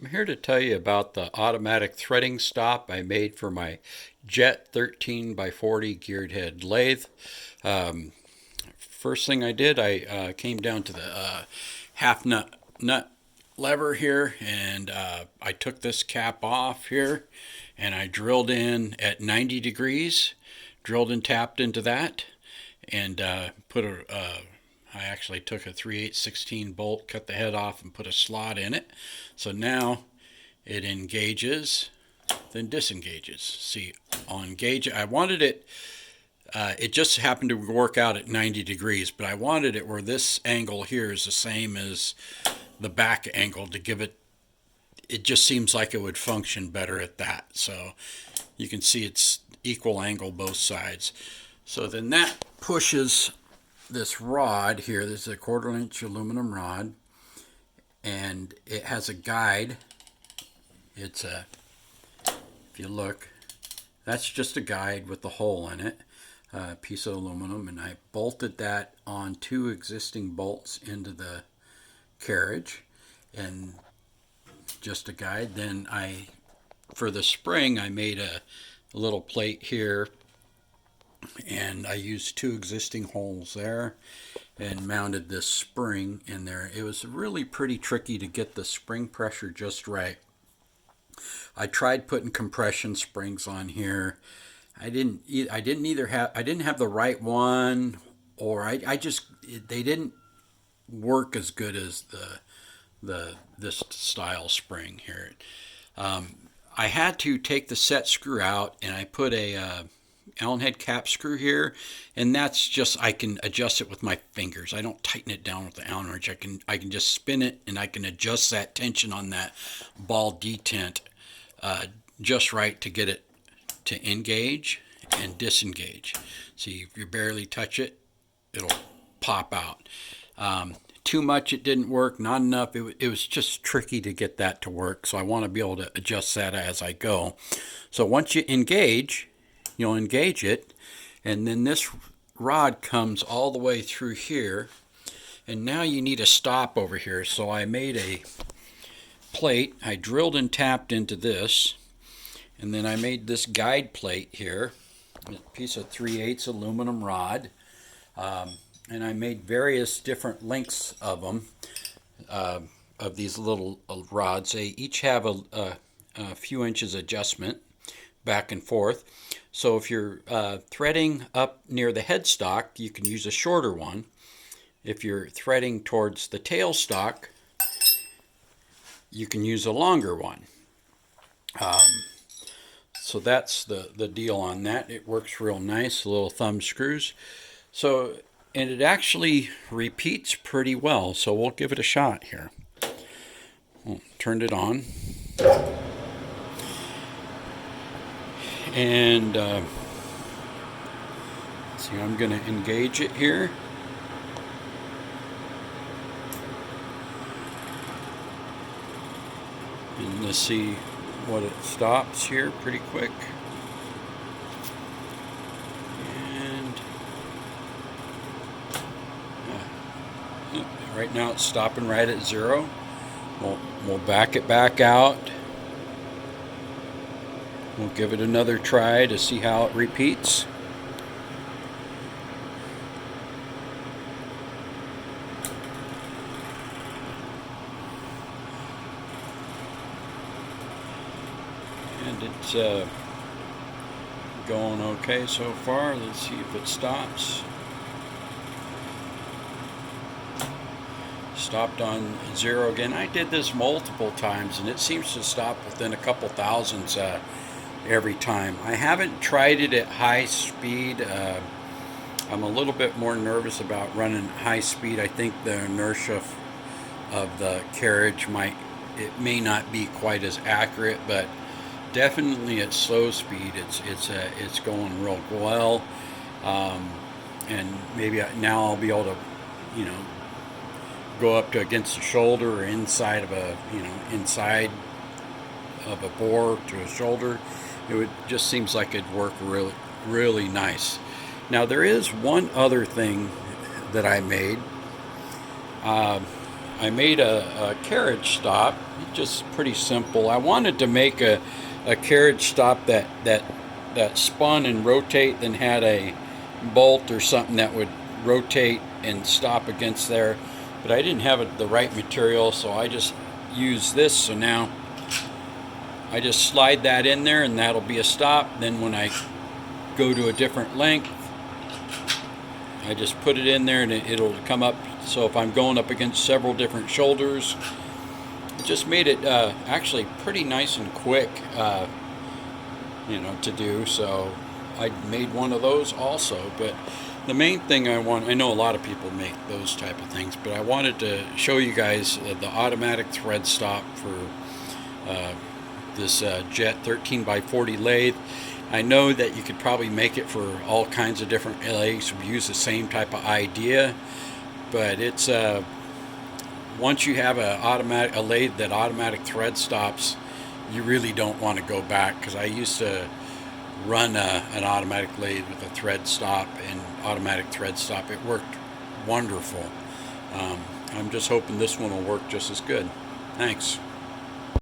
I'm here to tell you about the automatic threading stop I made for my Jet 13 by 40 geared head lathe. Um, First thing I did, I came down to the half nut lever here, and I took this cap off here, and I drilled in at 90 degrees, drilled and tapped into that, and put a I actually took a 3/8 16 bolt, cut the head off, and put a slot in it. So now it engages, then disengages. See, I'll engage it. I wanted it, it just happened to work out at 90 degrees, but I wanted it where this angle here is the same as the back angle to give it, it just seems like it would function better at that. So you can see it's equal angle both sides. So then that pushes this rod here. This is a 1/4 inch aluminum rod, and it has a guide. It's a, if you look, that's just a guide with the hole in it, a piece of aluminum, and I bolted that on 2 existing bolts into the carriage, and just a guide. Then for the spring, I made a little plate here, and I used 2 existing holes there and mounted this spring in there. It was really pretty tricky to get the spring pressure just right. I tried putting compression springs on here. I didn't have the right one, or I just, they didn't work as good as this style spring here. I had to take the set screw out, and I put a Allen head cap screw here, and that's just, I can adjust it with my fingers. I don't tighten it down with the Allen wrench. I can just spin it, and I can adjust that tension on that ball detent just right to get it to engage and disengage. See, if you barely touch it, it'll pop out. Too much, it didn't work. Not enough, it was just tricky to get that to work. So I want to be able to adjust that as I go. So once you engage, you'll engage it, and then this rod comes all the way through here, and now you need a stop over here. So I made a plate. I drilled and tapped into this, and then I made this guide plate here, a piece of 3/8 aluminum rod, and I made various different lengths of them, of these little rods. They each have a few inches adjustment back and forth. So if you're threading up near the headstock, you can use a shorter one. If you're threading towards the tailstock, you can use a longer one. So that's the deal on that. It works real nice, little thumb screws. So, and it actually repeats pretty well, so we'll give it a shot here. Turned it on. And see, I'm going to engage it here. And let's see what it stops here pretty quick. And right now it's stopping right at 0. We'll back it back out. We'll give it another try to see how it repeats. And it's going okay so far. Let's see if it stops. Stopped on 0 again. I did this multiple times, and it seems to stop within a couple thousandths every time. I haven't tried it at high speed. I'm a little bit more nervous about running high speed. I think the inertia of the carriage may not be quite as accurate, but definitely at slow speed it's going real well. And maybe now I'll be able to, go up to against the shoulder, or inside of a bore to a shoulder. Just seems like it'd work really, really nice. Now there is one other thing that I made. I made a carriage stop, just pretty simple. I wanted to make a carriage stop that spun and rotate, then had a bolt or something that would rotate and stop against there, but I didn't have the right material, so I just used this. So now I just slide that in there and that'll be a stop. Then when I go to a different length, I just put it in there and it'll come up. So if I'm going up against several different shoulders, it just made it actually pretty nice and quick, to do. So I made one of those also. But the main thing I know a lot of people make those type of things, but I wanted to show you guys the automatic thread stop for this Jet 13 by 40 lathe. I know that you could probably make it for all kinds of different lathes, use the same type of idea, but it's once you have a lathe that automatic thread stops, you really don't want to go back, because I used to run an automatic lathe with a thread stop and automatic thread stop. It worked wonderful. I'm just hoping this one will work just as good. Thanks.